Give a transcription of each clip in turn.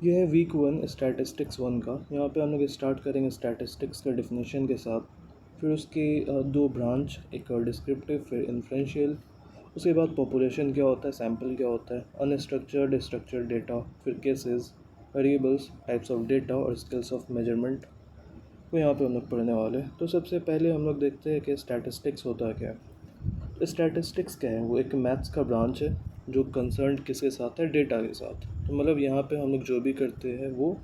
ये है week 1 statistics 1 का। यहाँ पे हम लोग स्टार्ट करेंगे स्टैटिस्टिक्स का डिफिनेशन के साथ, फिर उसके दो ब्रांच, एक डिस्क्रिप्टिव फिर इन्फ्रेंशियल। उसके बाद पॉपुलेशन क्या होता है, सैम्पल क्या होता है, अनस्ट्रक्चर्ड स्ट्रक्चर्ड डेटा, फिर cases, variables, types of data और स्किल्स ऑफ मेजरमेंट को यहाँ पे हम लोग पढ़ने वाले हैं। तो सबसे पहले हम लोग देखते हैं कि स्टैटिस्टिक्स होता क्या है। स्टैटिस्टिक्स क्या है, वो एक मैथ्स का ब्रांच है जो कंसर्न किसके साथ है, डेटा के साथ। तो मतलब यहाँ पे हम लोग जो भी करते हैं वो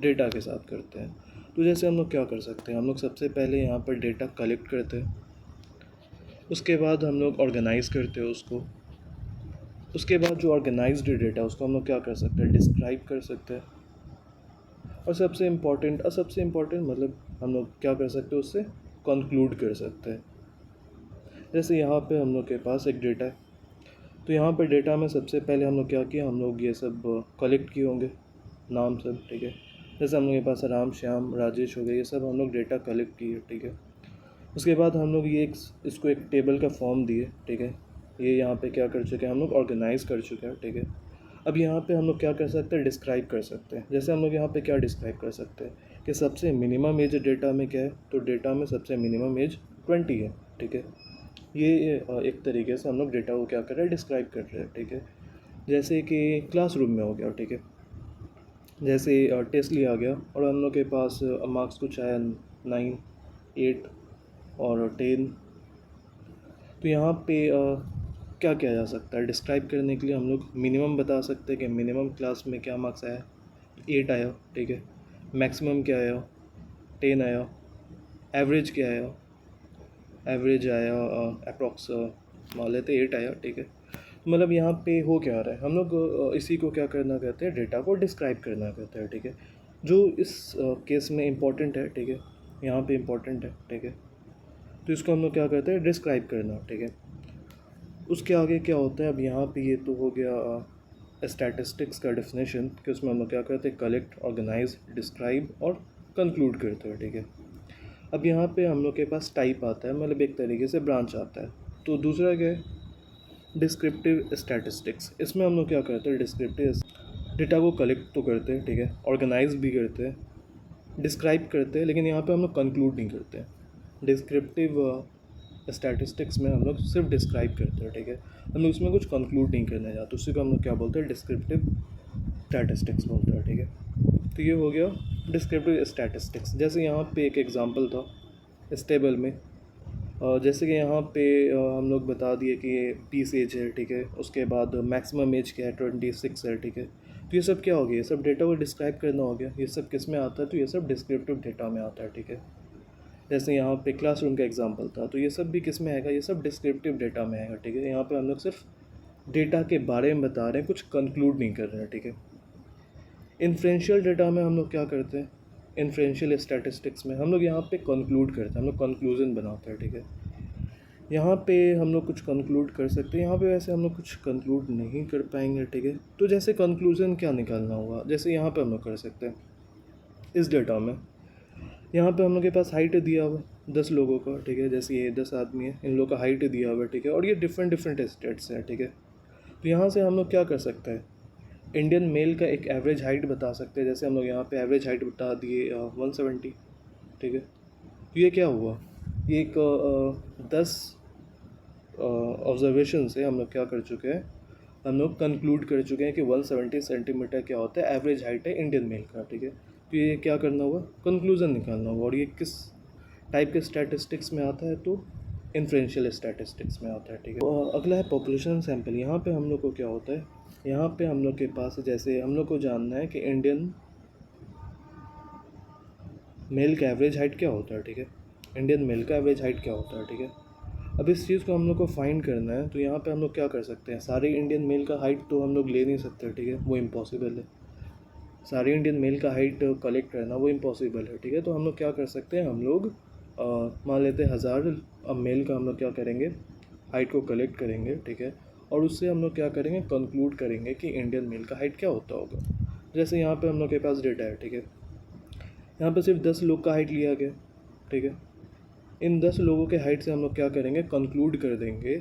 डेटा के साथ करते हैं। तो जैसे हम लोग क्या कर सकते हैं, हम लोग सबसे पहले यहाँ पर डेटा कलेक्ट करते हैं, उसके बाद हम लोग ऑर्गेनाइज़ करते हैं उसको। उसके बाद जो ऑर्गेनाइज्ड डेटा उसको हम लोग क्या कर सकते हैं, डिस्क्राइब कर सकते हैं। और सबसे इम्पॉर्टेंट मतलब हम लोग क्या कर सकते हैं, उससे कंक्लूड कर सकते हैं। जैसे यहाँ पे हम लोग के पास एक डेटा है, तो यहाँ पर डेटा में सबसे पहले हम लोग क्या किया, हम लोग ये सब कलेक्ट किए होंगे नाम सब, ठीक है। जैसे हम लोग के पास राम श्याम राजेश हो गए, ये सब हम लोग डेटा कलेक्ट किए, ठीक है। उसके बाद हम लोग ये इसको एक टेबल का फॉर्म दिए, ठीक है। ये यहाँ पे क्या कर चुके हैं, हम लोग ऑर्गेनाइज़ कर चुके हैं, ठीक है। अब यहाँ पे हम लोग क्या कर सकते हैं, डिस्क्राइब कर सकते हैं। जैसे हम लोग यहाँ पे क्या डिस्क्राइब कर सकते हैं कि सबसे मिनिमम एज डेटा में क्या है, तो डेटा में सबसे मिनिमम एज 20 है, ठीक है। ये एक तरीके से हम लोग डेटा को क्या कर रहे हैं, डिस्क्राइब कर रहे हैं, ठीक है। जैसे कि क्लासरूम में हो गया, ठीक है। जैसे टेस्ट लिया गया और हम लोग के पास मार्क्स कुछ आया 9, 8 और 10। तो यहाँ पे क्या किया जा सकता है, डिस्क्राइब करने के लिए हम लोग मिनिमम बता सकते हैं कि मिनिमम क्लास में क्या मार्क्स आया, 8 आया, ठीक है। मैक्सिमम क्या आया, 10 आया। एवरेज क्या आया, एवरेज आया अप्रॉक्स मान लेते 8 आया, ठीक है। मतलब यहाँ पे हो क्या रहा है, हम लोग इसी को क्या करना कहते हैं, डेटा को डिस्क्राइब करना कहते हैं, ठीक है। जो इस केस में इम्पॉर्टेंट है, ठीक है, यहाँ पे इम्पॉर्टेंट है, ठीक है। तो इसको हम लोग क्या करते हैं, डिस्क्राइब करना, ठीक है। उसके आगे क्या होता है, अब यहाँ पे ये तो हो गया स्टैटिस्टिक्स का डेफिनेशन कि उसमें हम लोग क्या करते हैं, कलेक्ट, ऑर्गेनाइज, डिस्क्राइब और कंक्लूड करते हैं, ठीक है। अब यहाँ पे हम लोग के पास टाइप आता है, मतलब एक तरीके से ब्रांच आता है। तो दूसरा क्या है, डिस्क्रिप्टिव स्टैटिस्टिक्स। इसमें हम लोग क्या करते हैं, डिस्क्रिप्टिव डेटा को कलेक्ट तो करते हैं, ठीक है, ऑर्गेनाइज भी करते हैं, डिस्क्राइब करते हैं, लेकिन यहाँ पे हम लोग कंक्लूड नहीं करते हैं। डिस्क्रिप्टिव स्टैटिस्टिक्स में हम लोग सिर्फ डिस्क्राइब करते हैं, ठीक है, हम लोग उसमें कुछ कंक्लूड नहीं करने जाते। उसी को हम लोग क्या बोलते हैं, डिस्क्रिप्टिव स्टैटिस्टिक्स बोलते हैं, ठीक है। तो ये हो गया डिस्क्रिप्टिव स्टैटिस्टिक्स। जैसे यहाँ पे एक एग्जांपल था इस टेबल में, जैसे कि यहाँ पे हम लोग बता दिए कि ये 20 एज है, ठीक है। उसके बाद मैक्सिमम एज क्या है, 26 है, ठीक है। तो ये सब क्या हो गया, ये सब डेटा को डिस्क्राइब करना हो गया। ये सब किस में आता है, तो ये सब डिस्क्रिप्टिव डेटा में आता है, ठीक है। जैसे यहाँ पे क्लासरूम का एग्जांपल था, तो ये सब भी किस में आएगा, ये सब डिस्क्रिप्टिव डेटा में आएगा, ठीक है। यहाँ पे हम लोग सिर्फ डेटा के बारे में बता रहे हैं, कुछ कंक्लूड नहीं कर रहे हैं, ठीक है। इन्फ्रेंशियल डेटा में हम लोग क्या करते हैं, इन्फ्रेंशियल स्टैटिस्टिक्स में हम लोग यहाँ पे कंक्लूड करते हैं, हम लोग कंक्लूजन बनाते हैं, ठीक है। यहाँ पे हम लोग कुछ कंक्लूड कर सकते हैं, यहाँ पे वैसे हम लोग कुछ कंक्लूड नहीं कर पाएंगे, ठीक है। तो जैसे कंक्लूजन क्या निकालना होगा, जैसे यहाँ पे हम लोग कर सकते हैं इस डेटा में, यहाँ पे हम लोग के पास हाइट दिया हुआ है 10 लोगों का, ठीक है। जैसे ये 10 आदमी है, इन लोगों का हाइट दिया हुआ है, ठीक है, और ये डिफरेंट डिफरेंट स्टेट्स हैं, ठीक है। तो यहाँ से हम लोग क्या कर सकते हैं, इंडियन मेल का एक एवरेज हाइट बता सकते हैं। जैसे हम लोग यहाँ पे एवरेज हाइट बता दिए 170, ठीक है। तो ये क्या हुआ, ये एक 10 ऑब्जर्वेशन से हम लोग क्या कर चुके हैं, हम लोग कंक्लूड कर चुके हैं कि 170 सेंटीमीटर क्या होता है, एवरेज हाइट है इंडियन मेल का, ठीक है। तो ये क्या करना होगा, कंक्लूजन निकालना होगा। और ये किस टाइप के स्टैटिस्टिक्स में आता है, तो इन्फ्रेंशियल स्टैटिस्टिक्स में आता है, ठीक है। तो अगला है पॉपुलेशन सैंपल। यहाँ पे हम लोग को क्या होता है, यहाँ पे हम लोग के पास जैसे हम लोग को जानना है कि इंडियन मेल का एवरेज हाइट क्या होता है, ठीक है। इंडियन मेल का एवरेज हाइट क्या होता है, ठीक है। अब इस चीज़ को हम लोग को फाइंड करना है, तो यहाँ पे हम लोग क्या कर सकते हैं, सारे इंडियन मेल का हाइट तो हम लोग ले नहीं सकते, ठीक है, वो इम्पॉसिबल है। सारे इंडियन मेल का हाइट कलेक्ट करना वो इम्पॉसिबल है, ठीक है। तो हम लोग क्या कर सकते हैं, हम लोग मान लेते हैं 1000 मेल का हम लोग क्या करेंगे, हाइट को कलेक्ट करेंगे, ठीक है। और उससे हम लोग क्या करेंगे, कंक्लूड करेंगे कि इंडियन मेल का हाइट क्या होता होगा। जैसे यहाँ पे हम लोग के पास डेटा है, ठीक है। यहाँ पे सिर्फ 10 लोग का हाइट लिया गया, ठीक है। इन 10 लोगों के हाइट से हम लोग क्या करेंगे, कंक्लूड कर देंगे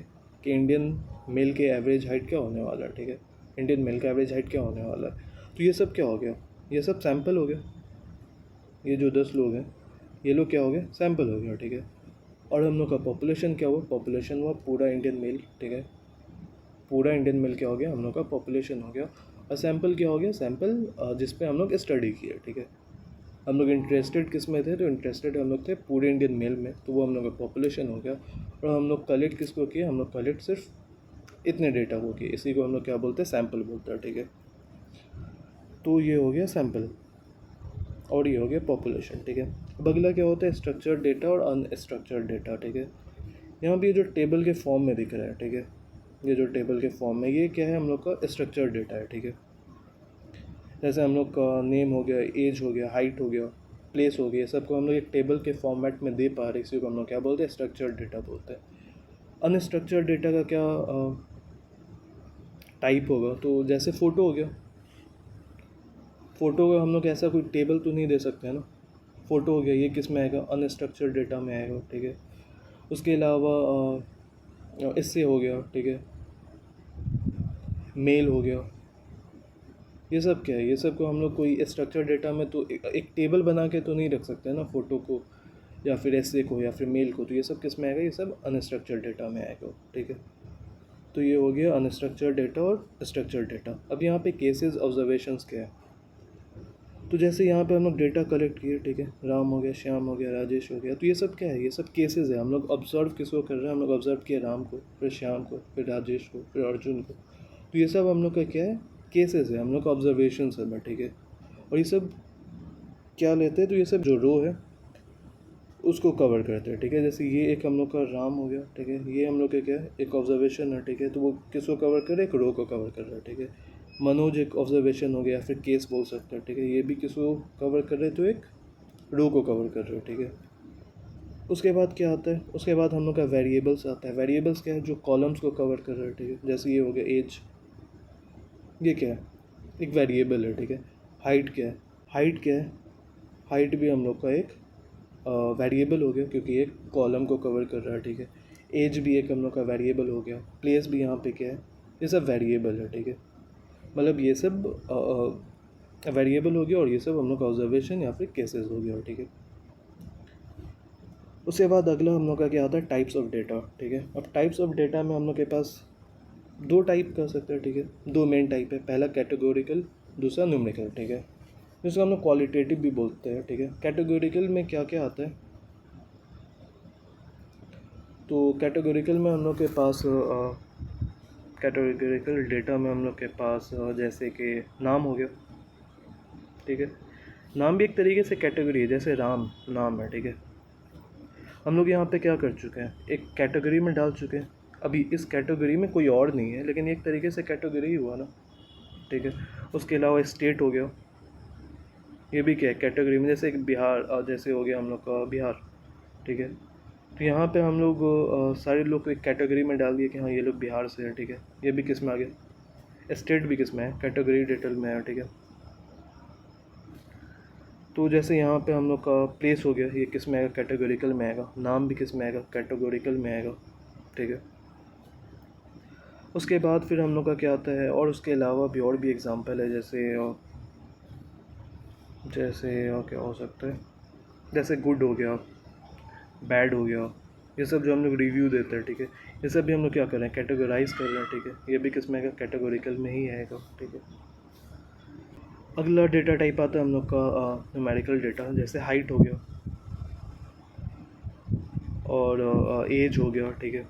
कि इंडियन मेल के एवरेज हाइट क्या होने वाला है, ठीक है। इंडियन मेल का एवरेज हाइट क्या होने वाला है। तो ये सब क्या हो गया, ये सब सैंपल हो गया, ये जो 10 लोग हैं ये लोग क्या हो गए, सैंपल हो गया, ठीक है। और हम लोग का पॉपुलेशन क्या हुआ, पॉपुलेशन हुआ पूरा इंडियन मेल, ठीक है। पूरा इंडियन मेल क्या हो गया, हम लोग का पॉपुलेशन हो गया। और सैंपल क्या हो गया, सैंपल जिस पे हम लोग स्टडी किए, ठीक है। हम लोग इंटरेस्टेड किस में थे, तो इंटरेस्टेड हम लोग थे पूरे इंडियन मेल में, तो वो हम लोग का पॉपुलेशन हो गया। और हम लोग कलेक्ट किसको किए, हम लोग कलेक्ट सिर्फ इतने डेटा को किए, इसी को हम लोग क्या बोलते हैं, सैंपल बोलते हैं, ठीक है। तो ये हो गया सैंपल और ये हो गया पॉपुलेशन, ठीक है। अब अगला क्या होता है, स्ट्रक्चर्ड डेटा और अनस्ट्रक्चर्ड डेटा, ठीक है। यहाँ पे ये जो टेबल के फॉर्म में दिख रहा है, ठीक है, ये जो टेबल के फॉर्म में, ये क्या है, हम लोग का स्ट्रक्चर्ड डेटा है, ठीक है। जैसे हम लोग का नेम हो गया, एज हो गया, हाइट हो गया, प्लेस हो गया, सबको हम लोग एक टेबल के फॉर्मेट में दे पा रहे, इसी को हम लोग क्या बोलते हैं, स्ट्रक्चर्ड डेटा बोलते हैं। अनस्ट्रक्चर्ड डेटा का क्या टाइप होगा, तो जैसे फ़ोटो हो गया, फ़ोटो का हम लोग ऐसा कोई टेबल तो नहीं दे सकते हैं ना। फ़ोटो हो गया, ये किस में आएगा, अनस्ट्रक्चर्ड डेटा में आएगा, ठीक है। उसके अलावा इससे हो गया, ठीक है, मेल हो गया, ये सब क्या है, ये सब को हम लोग कोई स्ट्रक्चर डेटा में तो एक टेबल बना के तो नहीं रख सकते ना, फ़ोटो को या फिर एसे को या फिर मेल को, तो ये सब किस में आएगा, ये सब अनस्ट्रक्चर डेटा में आएगा, ठीक है। तो ये हो गया अनस्ट्रक्चर डेटा और स्ट्रक्चर डेटा। अब यहाँ पे केसेस ऑब्जर्वेशंस क्या है, तो जैसे यहाँ पे हम लोग डेटा कलेक्ट किए, ठीक है, राम हो गया, श्याम हो गया, राजेश हो गया, तो ये सब क्या है, ये सब केसेस है। हम लोग ऑब्जर्व किसको कर रहे हैं, हम लोग ऑब्जर्व किए राम को, फिर श्याम को, फिर राजेश को, फिर अर्जुन को, तो ये सब हम लोग का क्या है, केसेस है, हम लोग का ऑब्जर्वेशन सब है, ठीक है। और ये सब क्या लेते हैं, तो ये सब जो रो है उसको कवर करते हैं, ठीक है। जैसे ये एक हम लोग का राम हो गया, ठीक है, ये हम लोग का क्या है, एक ऑब्जर्वेशन है, ठीक है, तो वो किसको कवर कर रहा है, एक रो को कवर कर रहा है, ठीक है। मनोज एक ऑब्जर्वेशन हो गया, फिर केस बोल सकते हैं, ठीक है, ये भी किसको कवर कर रहे हैं, तो एक रो को कवर कर रहे हो, ठीक है। उसके बाद क्या आता है, उसके बाद हम लोग का वेरिएबल्स आता है। वेरिएबल्स क्या है, जो कॉलम्स को कवर कर रहे हैं, ठीक है। जैसे ये हो गया एज, ये क्या है, एक वेरिएबल है, ठीक है। हाइट क्या है, हाइट क्या है, हाइट भी हम लोग का एक वेरिएबल हो गया, क्योंकि एक कॉलम को कवर कर रहा है, ठीक है। एज भी एक हम लोग का वेरिएबल हो गया, प्लेस भी यहाँ पे क्या है, ये सब वेरिएबल है, ठीक है। मतलब ये सब वेरिएबल हो गया और ये सब हम लोग का ऑब्जर्वेशन या फिर केसेस हो गया, ठीक है। उसके बाद अगला हम लोग का क्या आता है, टाइप्स ऑफ डेटा, ठीक है। अब टाइप्स ऑफ डेटा में हम लोग के पास दो टाइप कर सकते हैं, ठीक है। दो मेन टाइप है, पहला कैटेगोरिकल, दूसरा न्यूमेरिकल, ठीक है। जिसको हम लोग क्वालिटेटिव भी बोलते हैं, ठीक है। कैटेगोरिकल में क्या क्या आता है, तो कैटेगोरिकल में हम लोग के पास कैटेगोरिकल डेटा में हम लोग के पास जैसे कि नाम हो गया, ठीक है। नाम भी एक तरीके से कैटेगरी है, जैसे राम नाम है, ठीक है। हम लोग यहाँ पे क्या कर चुके हैं, एक कैटेगरी में डाल चुके हैं। अभी इस कैटेगरी में कोई और नहीं है, लेकिन एक तरीके से कैटेगरी ही हुआ ना, ठीक है। उसके अलावा स्टेट हो गया, ये भी क्या है, कैटेगरी में, जैसे एक बिहार, जैसे हो गया हम लोग का बिहार, ठीक है। तो यहाँ पे हम लोग सारे लोग को एक कैटेगरी में डाल दिए कि हाँ ये लोग बिहार से हैं, ठीक है। ये भी किस में आ गया, स्टेट भी किस में है, कैटेगरी डिटेल में है, ठीक है। तो जैसे यहाँ पे हम लोग का प्लेस हो गया, ये किस में आएगा, कैटेगोरिकल में आएगा। नाम भी किस में आएगा, कैटेगोरिकल में आएगा, ठीक है। उसके बाद फिर हम लोग का क्या आता है, और उसके अलावा भी और भी एग्जांपल है, जैसे क्या हो सकता है, जैसे गुड हो गया, बैड हो गया, ये सब जो हम लोग रिव्यू देते हैं, ठीक है। ये सब भी हम लोग क्या कर रहे हैं, कैटेगराइज कर रहे हैं, ठीक है। ये भी किस में आएगा, कैटेगोरिकल में ही आएगा, ठीक है। अगला डेटा टाइप आता है हम लोग का न्यूमेरिकल डेटा, जैसे हाइट हो गया और एज हो गया, ठीक है।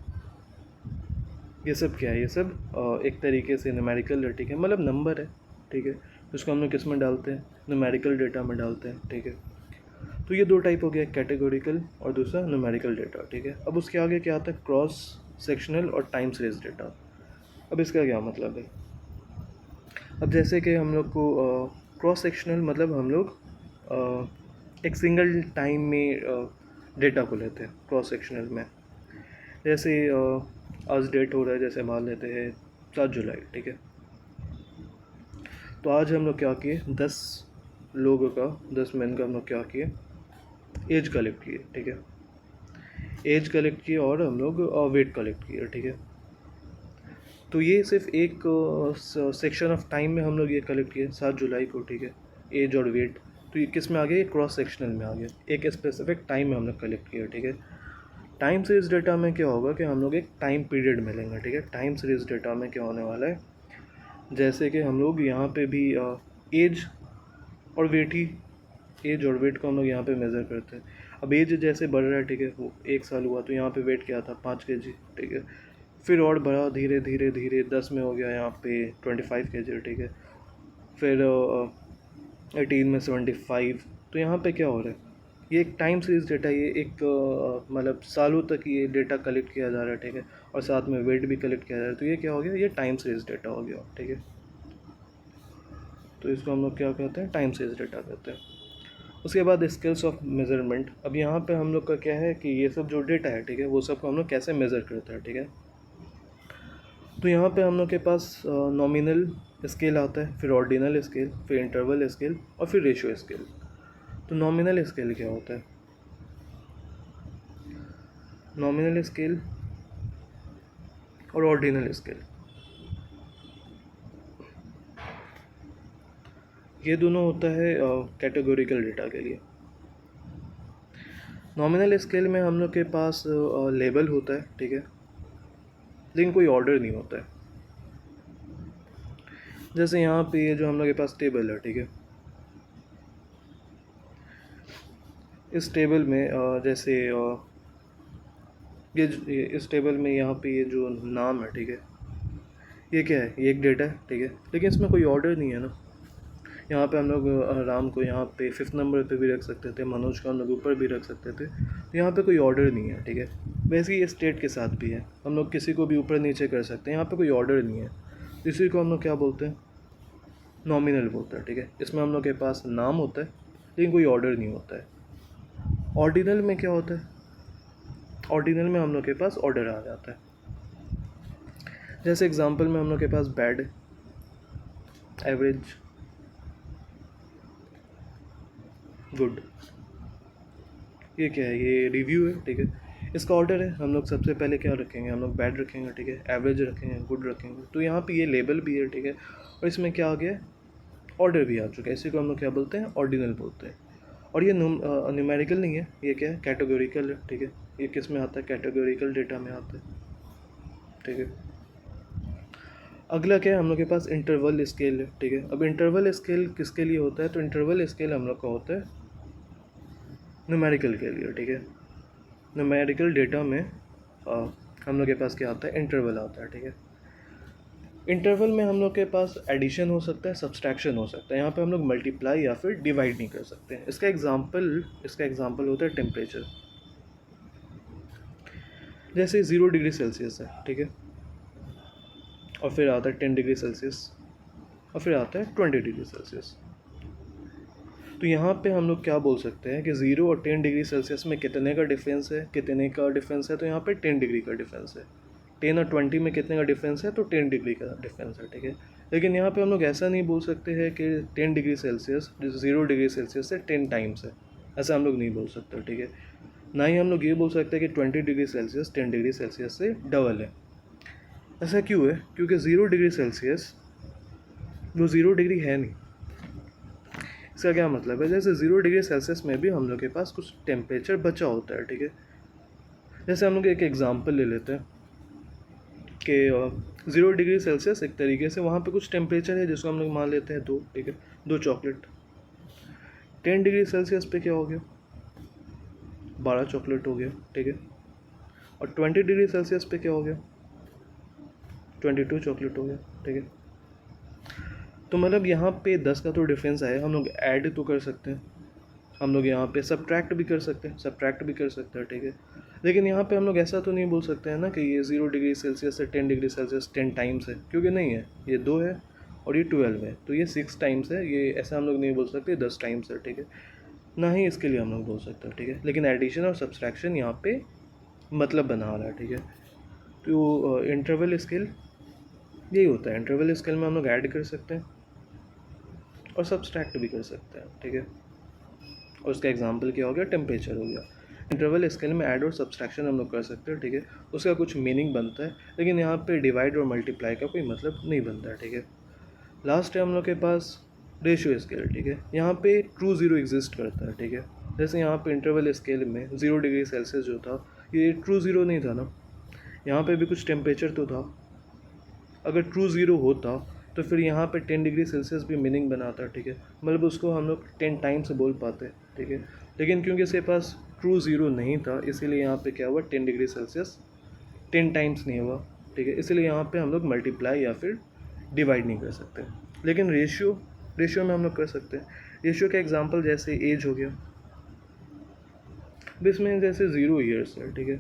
ये सब क्या है, ये सब एक तरीके से न्यूमेरिकल है, ठीक है, मतलब नंबर है, ठीक है। उसको हम लोग किस में डालते हैं, न्यूमेरिकल डेटा में डालते हैं, ठीक है। तो ये दो टाइप हो गया, कैटेगोरिकल और दूसरा न्यूमेरिकल डेटा, ठीक है। अब उसके आगे क्या आता है, क्रॉस सेक्शनल और टाइम सीरीज डेटा। अब इसका क्या मतलब है, अब जैसे कि हम लोग को क्रॉस सेक्शनल मतलब हम लोग एक सिंगल टाइम में डेटा को लेते हैं क्रॉस सेक्शनल में। जैसे आज डेट हो रहा है, जैसे मान लेते हैं 7 जुलाई, ठीक है। तो आज हम लोग क्या किए, 10 लोगों का, 10 मैन का हम लोग क्या किए, एज कलेक्ट किए, ठीक है। एज कलेक्ट किए और हम लोग वेट कलेक्ट किए, ठीक है। तो ये सिर्फ एक सेक्शन ऑफ टाइम में हम लोग ये कलेक्ट किए 7 जुलाई को, ठीक है। एज और वेट, तो ये किस में आ गया, ये क्रॉस सेक्शनल में आ गया, एक स्पेसिफिक टाइम में हमने कलेक्ट किया, ठीक है। टाइम सीरीज डेटा में क्या होगा कि हम लोग एक टाइम पीरियड मिलेंगे, ठीक है। टाइम सीरीज डेटा में क्या होने वाला है, जैसे कि हम लोग यहाँ पे भी एज और वेट ही, एज और वेट को हम लोग यहाँ पे मेज़र करते हैं। अब एज जैसे बढ़ रहा है, ठीक है, वो 1 साल हुआ तो यहाँ पे वेट क्या था, 5 kg, ठीक है। फिर और बढ़ा धीरे धीरे धीरे, 10 में हो गया यहाँ पे 25 kg, ठीक है। फिर 18 में 75, तो यहाँ पे क्या हो रहा है, ये एक टाइम सीरीज डेटा, ये एक मतलब सालों तक ये डेटा कलेक्ट किया जा रहा है, ठीक है, और साथ में वेट भी कलेक्ट किया जा रहा है, तो ये क्या हो गया, ये टाइम सीरीज डेटा हो गया, ठीक है। तो इसको हम लोग क्या कहते हैं, टाइम सीरीज डेटा कहते हैं। उसके बाद स्केल्स ऑफ मेजरमेंट। अब यहाँ पे हम लोग का क्या है कि ये सब जो डेटा है, ठीक है, वो सब को हम लोग कैसे मेज़र करते हैं, ठीक है। तो यहाँ पे हम लोग के पास नॉमिनल स्केल आता है, फिर ऑर्डिनल स्केल, फिर इंटरवल स्केल और फिर रेशियो स्केल। तो नॉमिनल स्केल क्या होता है, नॉमिनल स्केल और ऑर्डिनल स्केल, ये दोनों होता है कैटेगोरिकल डेटा के लिए। नॉमिनल स्केल में हम लोग के पास लेबल होता है, ठीक है, लेकिन कोई ऑर्डर नहीं होता है। जैसे यहाँ पे ये जो हम लोग के पास टेबल है, ठीक है, इस टेबल में जैसे ये इस टेबल में यहाँ पे ये जो नाम है, ठीक है, ये क्या है, ये एक डेटा है, ठीक है, लेकिन इसमें कोई ऑर्डर नहीं है ना। यहाँ पे हम लोग राम को यहाँ पे 5th नंबर पे भी रख सकते थे, मनोज को हम लोग ऊपर भी रख सकते थे, तो यहाँ पे कोई ऑर्डर नहीं है, ठीक है। वैसे ही स्टेट के साथ भी है, हम लोग किसी को भी ऊपर नीचे कर सकते हैं, यहाँ पे कोई ऑर्डर नहीं है, इसी को हम लोग क्या बोलते हैं, नॉमिनल बोलते हैं, ठीक है। इसमें हम लोग के पास नाम होता है लेकिन कोई ऑर्डर नहीं होता है। ऑर्डिनल में क्या होता है, ऑर्डिनल में हम लोग के पास ऑर्डर आ जाता है। जैसे एग्जांपल में हम लोग के पास बैड, एवरेज, गुड, ये क्या है, ये रिव्यू है, ठीक है। इसका ऑर्डर है, हम लोग सबसे पहले क्या रखेंगे, हम लोग बैड रखेंगे, ठीक है, एवरेज रखेंगे, गुड रखेंगे। तो यहाँ पे ये लेबल भी है, ठीक है, और इसमें क्या आ गया, ऑर्डर भी आ चुका है। इसी को हम लोग क्या बोलते हैं, ऑर्डिनल बोलते हैं। और ये न्यूमेरिकल नहीं है, ये क्या है, कैटेगोरिकल है, ठीक है। ये किस में आता है, कैटेगोरिकल डेटा में आता है, ठीक है। अगला क्या है, हम लोग के पास इंटरवल स्केल है, ठीक है। अब इंटरवल स्केल किसके लिए होता है, तो इंटरवल स्केल हम लोग का होता है न्यूमेरिकल के लिए, ठीक है। न्यूमेरिकल डेटा में हम लोग के पास क्या आता है, इंटरवल आता है, ठीक है। इंटरवल में हम लोग के पास एडिशन हो सकता है, सब्सट्रैक्शन हो सकता है। यहाँ पे हम लोग मल्टीप्लाई या फिर डिवाइड नहीं कर सकते हैं। इसका एग्जांपल होता है टेम्परेचर। जैसे 0 डिग्री सेल्सियस है, ठीक है, और फिर आता है 10 डिग्री सेल्सियस, और फिर आता है 20 डिग्री सेल्सियस। तो यहाँ पे हम लोग क्या बोल सकते हैं कि 0 और 10 डिग्री सेल्सियस में कितने का डिफरेंस है, तो यहाँ पे 10 डिग्री का डिफरेंस है। 10 और 20 में कितने का डिफरेंस है, तो 10 डिग्री का डिफरेंस है, ठीक है। लेकिन यहाँ पे हम लोग ऐसा नहीं बोल सकते हैं कि 10 डिग्री सेल्सियस 0 डिग्री सेल्सियस से 10 टाइम्स है, ऐसा हम लोग नहीं बोल सकते, ठीक है। ना ही हम लोग ये बोल सकते हैं कि 20 डिग्री सेल्सियस 10 डिग्री सेल्सियस से डबल है। ऐसा क्यों है, क्योंकि 0 डिग्री सेल्सियस वो 0 डिग्री है नहीं। इसका क्या मतलब है, जैसे 0 डिग्री सेल्सियस में भी हम लोग के पास कुछ टेम्परेचर बचा होता है, ठीक है। जैसे हम लोग एक एग्जांपल ले लेते हैं कि 0 डिग्री सेल्सियस एक तरीके से वहाँ पे कुछ टेम्परेचर है जिसको हम लोग मान लेते हैं 2, ठीक है, 2 चॉकलेट। 10 डिग्री सेल्सियस पे क्या हो गया, 12 चॉकलेट हो गया, ठीक है। और 20 डिग्री सेल्सियस पे क्या हो गया, 22 चॉकलेट हो गया, ठीक है। तो मतलब यहाँ पे 10 का तो डिफरेंस आया, हम लोग ऐड तो कर सकते हैं, हम लोग यहाँ पे सब्ट्रैक्ट भी कर सकते हैं, ठीक है। लेकिन यहाँ पे हम लोग ऐसा तो नहीं बोल सकते हैं ना कि ये 0 डिग्री सेल्सियस से 10 डिग्री सेल्सियस 10 टाइम्स है, क्योंकि नहीं है, ये 2 है और ये 12 है, तो ये 6 टाइम्स है। ये ऐसा हम लोग नहीं बोल सकते 10 टाइम्स है, ठीक है, ना ही इसके लिए हम लोग बोल सकते हैं, ठीक है। लेकिन एडिशन और सब्सट्रैक्शन यहाँ पे मतलब बना रहा है, ठीक है। तो इंटरवल स्केल यही होता है, इंटरवल स्केल में हम लोग ऐड कर सकते हैं और सब्सट्रैक्ट भी कर सकते हैं, ठीक है। और उसका एग्जांपल क्या हो गया, टेम्परेचर हो गया। इंटरवल स्केल में ऐड और सब्सट्रैक्शन हम लोग कर सकते हैं, ठीक है, उसका कुछ मीनिंग बनता है, लेकिन यहाँ पे डिवाइड और मल्टीप्लाई का कोई मतलब नहीं बनता है, ठीक है। लास्ट है हम लोग के पास रेशियो स्केल, ठीक है। यहाँ पे ट्रू ज़ीरो एग्जिस्ट करता है, ठीक है। जैसे यहाँ पे इंटरवल स्केल में 0 डिग्री सेल्सियस जो था ये ट्रू ज़ीरो नहीं था ना, यहाँ पे भी कुछ टेम्परेचर तो था। अगर ट्रू ज़ीरो होता तो फिर यहाँ पे 10 डिग्री सेल्सियस भी मीनिंग बनाता, ठीक है। मतलब उसको हम लोग 10 टाइम्स बोल पाते, ठीक है। लेकिन क्योंकि इसके पास ट्रू ज़ीरो नहीं था इसीलिए यहाँ पे क्या हुआ, 10 डिग्री सेल्सियस 10 टाइम्स नहीं हुआ, ठीक है। इसलिए यहाँ पे हम लोग मल्टीप्लाई या फिर डिवाइड नहीं कर सकते। लेकिन रेशियो में हम लोग कर सकते हैं। रेशियो का एग्जांपल जैसे एज हो गया, अब इसमें जैसे 0 ईयर्स है, ठीक है,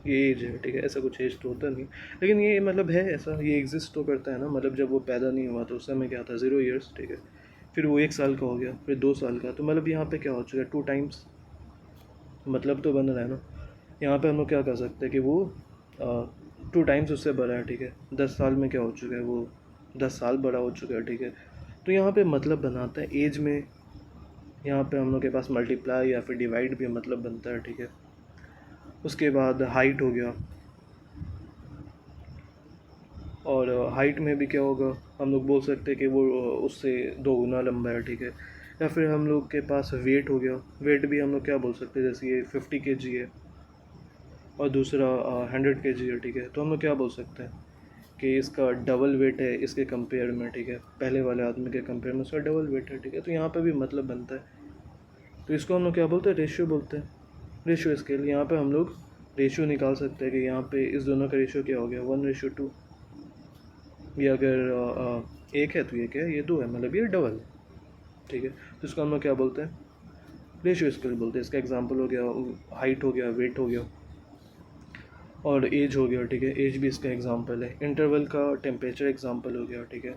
ये एज है, ठीक है। ऐसा कुछ एज तो होता नहीं, लेकिन ये मतलब है ऐसा, ये एग्जिस्ट तो करता है ना। मतलब जब वो पैदा नहीं हुआ तो उस समय क्या था, 0 ईयर्स, ठीक है। फिर वो 1 साल का हो गया, फिर 2 साल का, तो मतलब यहाँ पे क्या हो चुका है, 2 टाइम्स, मतलब तो बन रहा है ना। यहाँ पे हम लोग क्या कर सकते हैं कि वो 2 टाइम्स उससे बड़ा है, ठीक है। 10 साल में क्या हो चुका है, वो 10 साल बड़ा हो चुका है, ठीक है। तो यहाँ पे मतलब बनाता है एज में, यहाँ पे हम लोग के पास मल्टीप्लाई या फिर डिवाइड भी मतलब बनता है, ठीक है। उसके बाद हाइट हो गया, और हाइट में भी क्या होगा, हम लोग बोल सकते हैं कि वो उससे 2 गुना लंबा है, ठीक है। या फिर हम लोग के पास वेट हो गया, वेट भी हम लोग क्या बोल सकते हैं, जैसे ये 50 kg है और दूसरा 100 kg है, ठीक है। तो हम लोग क्या बोल सकते हैं कि इसका डबल वेट है इसके कंपेयर में, ठीक है। पहले वाले आदमी के कंपेयर में उसका डबल वेट है, ठीक है। तो यहाँ पे भी मतलब बनता है। तो इसको हम लोग क्या बोलते हैं, रेशियो बोलते हैं, रेशियो स्केल। यहाँ पे हम लोग रेशियो निकाल सकते हैं कि यहाँ पे इस दोनों का रेशियो क्या हो गया, 1:2। ये अगर 1 है तो ये क्या है, ये 2 है, मतलब ये डबल है, ठीक है। तो इसको हम लोग क्या बोलते हैं, रेशियो स्केल बोलते हैं। इसका एग्जांपल हो गया हाइट हो गया, वेट हो गया और एज हो गया, ठीक है। एज भी इसका एग्जांपल है। इंटरवल का टेम्परेचर एग्जांपल हो गया, ठीक है।